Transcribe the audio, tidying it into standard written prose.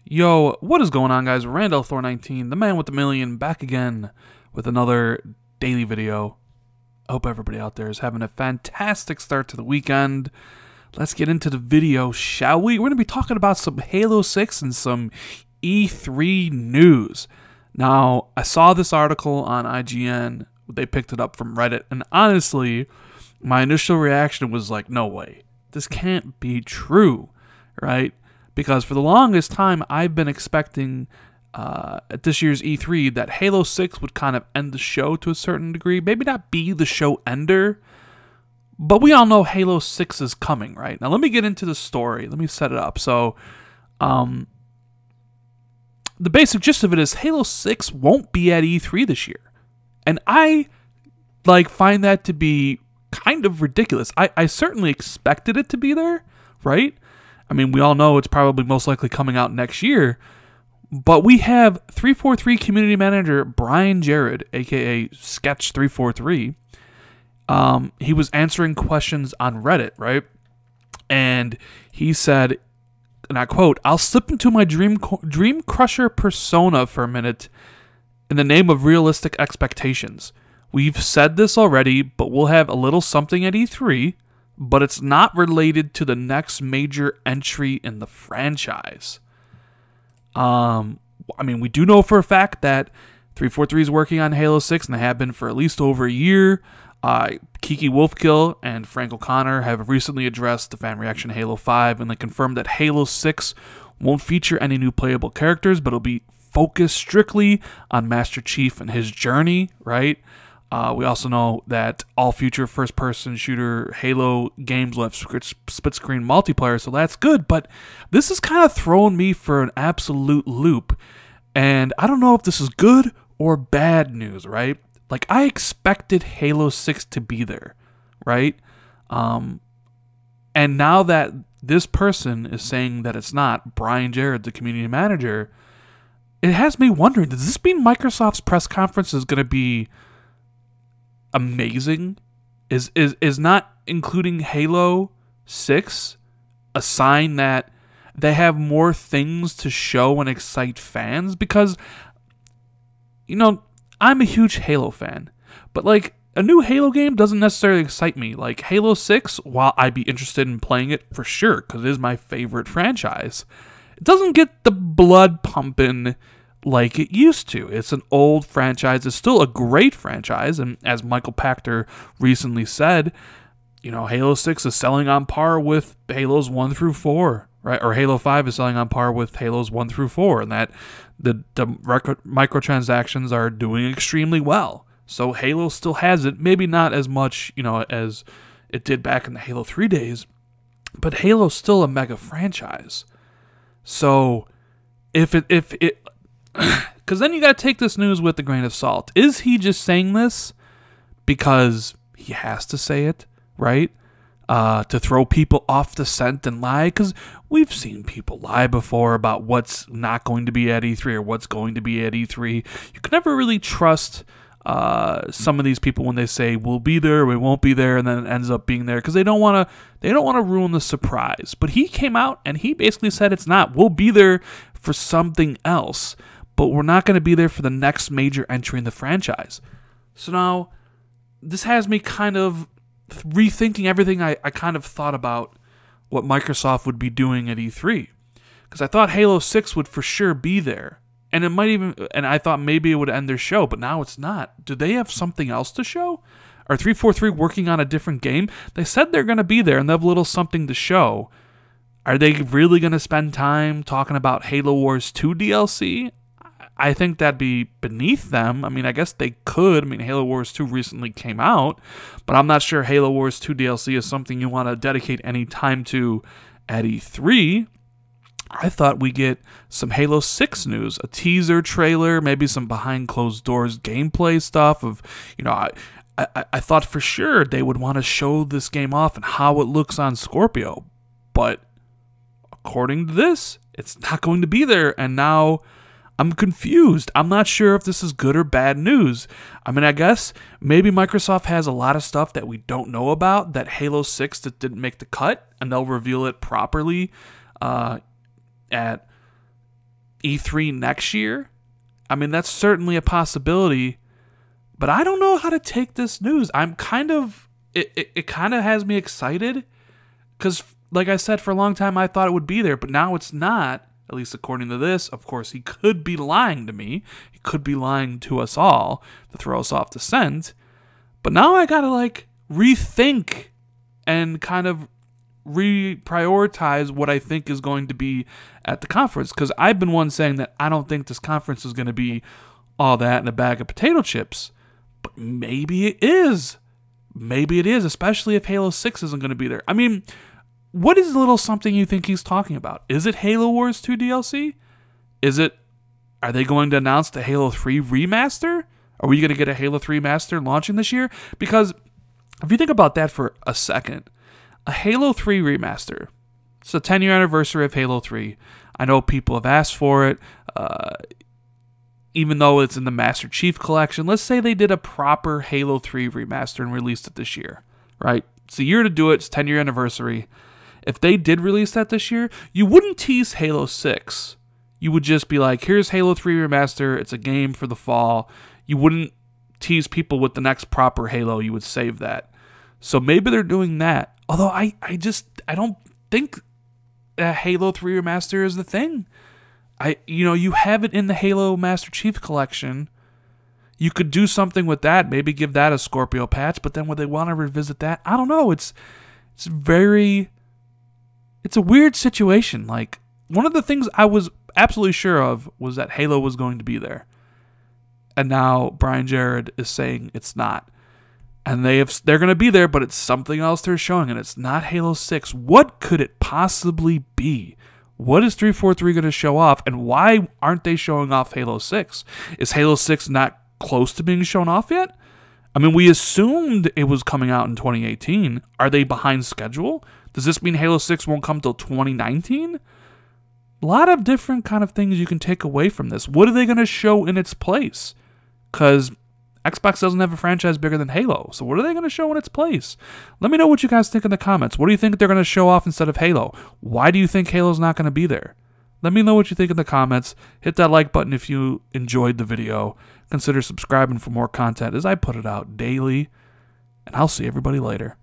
Yo, what is going on, guys? Randall Thor 19, the man with the million, back again with another daily video. I hope everybody out there is having a fantastic start to the weekend. Let's get into the video, shall we? We're going to be talking about some Halo 6 and some E3 news. Now, I saw this article on IGN. They picked it up from Reddit, and honestly, my initial reaction was like, no way. This can't be true, right? Because for the longest time, I've been expecting at this year's E3 that Halo 6 would kind of end the show to a certain degree. Maybe not be the show ender, but we all know Halo 6 is coming, right? Now, let me get into the story. Let me set it up. So, the basic gist of it is Halo 6 won't be at E3 this year. And I, find that to be kind of ridiculous. I certainly expected it to be there, right? I mean, we all know it's probably most likely coming out next year, but we have 343 community manager Brian Jared, aka Sketch343. He was answering questions on Reddit, right? And he said, and I quote, "I'll slip into my dream crusher persona for a minute in the name of realistic expectations. We've said this already, but we'll have a little something at E3. But it's not related to the next major entry in the franchise." I mean, we do know for a fact that 343 is working on Halo 6, and they have been for at least over a year. Kiki Wolfkill and Frank O'Connor have recently addressed the fan reaction to Halo 5, and they confirmed that Halo 6 won't feature any new playable characters, but it'll be focused strictly on Master Chief and his journey, right? We also know that all future first-person shooter Halo games will have split-screen multiplayer, so that's good, but this is kind of throwing me for an absolute loop, and I don't know if this is good or bad news, right? Like, I expected Halo 6 to be there, right? And now that this person is saying that it's not, Brian Jared, the community manager, it has me wondering, does this mean Microsoft's press conference is going to be amazing? Is not including Halo 6 a sign that they have more things to show and excite fans? Because, you know, I'm a huge Halo fan, but a new Halo game doesn't necessarily excite me. Like Halo 6, while I'd be interested in playing it for sure, because it is my favorite franchise, it doesn't get the blood pumping like it used to. It's an old franchise. It's still a great franchise, and as Michael Pachter recently said, you know, Halo 6 is selling on par with Halos 1 through 4, right? Or Halo 5 is selling on par with Halos 1 through 4, and that the microtransactions are doing extremely well. So Halo still has it, maybe not as much, you know, as it did back in the Halo 3 days, but Halo's still a mega franchise. So if it because then you got to take this news with a grain of salt. Is he just saying this because he has to say it, right? To throw people off the scent and lie? Because we've seen people lie before about what's not going to be at E3 or what's going to be at E3. You can never really trust some of these people when they say we'll be there, we won't be there, and then it ends up being there because they don't want to ruin the surprise. But he came out and he basically said it's not. We'll be there for something else, but we're not going to be there for the next major entry in the franchise. So now, this has me kind of rethinking everything I kind of thought about what Microsoft would be doing at E3. Because I thought Halo 6 would for sure be there. And it might even, and I thought maybe it would end their show, but now it's not. Do they have something else to show? Are 343 working on a different game? They said they're going to be there and they have a little something to show. Are they really going to spend time talking about Halo Wars 2 DLC? I think that'd be beneath them. I mean, I guess they could. I mean, Halo Wars 2 recently came out, but I'm not sure Halo Wars 2 DLC is something you want to dedicate any time to at E3. I thought we get some Halo 6 news, a teaser trailer, maybe some behind closed doors gameplay stuff of, you know, I thought for sure they would want to show this game off and how it looks on Scorpio, but according to this, it's not going to be there, and now I'm confused. I'm not sure if this is good or bad news. I mean, I guess maybe Microsoft has a lot of stuff that we don't know about, that Halo 6 that didn't make the cut, and they'll reveal it properly at E3 next year. I mean, that's certainly a possibility, but I don't know how to take this news. I'm kind of, it kind of has me excited because, like I said, for a long time I thought it would be there, but now it's not, at least according to this. Of course, he could be lying to me. He could be lying to us all to throw us off the scent. But now I gotta, like, rethink and kind of reprioritize what I think is going to be at the conference, because I've been one saying that I don't think this conference is going to be all that in a bag of potato chips, but maybe it is. Maybe it is, especially if Halo 6 isn't going to be there. I mean, what is the little something you think he's talking about? Is it Halo Wars 2 DLC? Are they going to announce the Halo 3 remaster? Are we going to get a Halo 3 master launching this year? Because if you think about that for a second, a Halo 3 remaster. It's the 10-year anniversary of Halo 3. I know people have asked for it, even though it's in the Master Chief Collection. Let's say they did a proper Halo 3 remaster and released it this year, right? It's a year to do it. It's 10-year anniversary. If they did release that this year, you wouldn't tease Halo 6. You would just be like, here's Halo 3 remaster. It's a game for the fall. You wouldn't tease people with the next proper Halo. You would save that. So maybe they're doing that. Although I don't think a Halo 3 remaster is the thing. You have it in the Halo Master Chief Collection. You could do something with that, maybe give that a Scorpio patch, but then would they want to revisit that? I don't know. It's a weird situation. Like, one of the things I was absolutely sure of was that Halo was going to be there. And now Brian Jared is saying it's not. And they're going to be there, but it's something else they're showing, and it's not Halo 6. What could it possibly be? What is 343 going to show off, and why aren't they showing off Halo 6? Is Halo 6 not close to being shown off yet? I mean, we assumed it was coming out in 2018. Are they behind schedule? Does this mean Halo 6 won't come till 2019? A lot of different kind of things you can take away from this. What are they going to show in its place? Because Xbox doesn't have a franchise bigger than Halo, so what are they going to show in its place? Let me know what you guys think in the comments. What do you think they're going to show off instead of Halo? Why do you think Halo's not going to be there? Let me know what you think in the comments. Hit that like button if you enjoyed the video. Consider subscribing for more content as I put it out daily, and I'll see everybody later.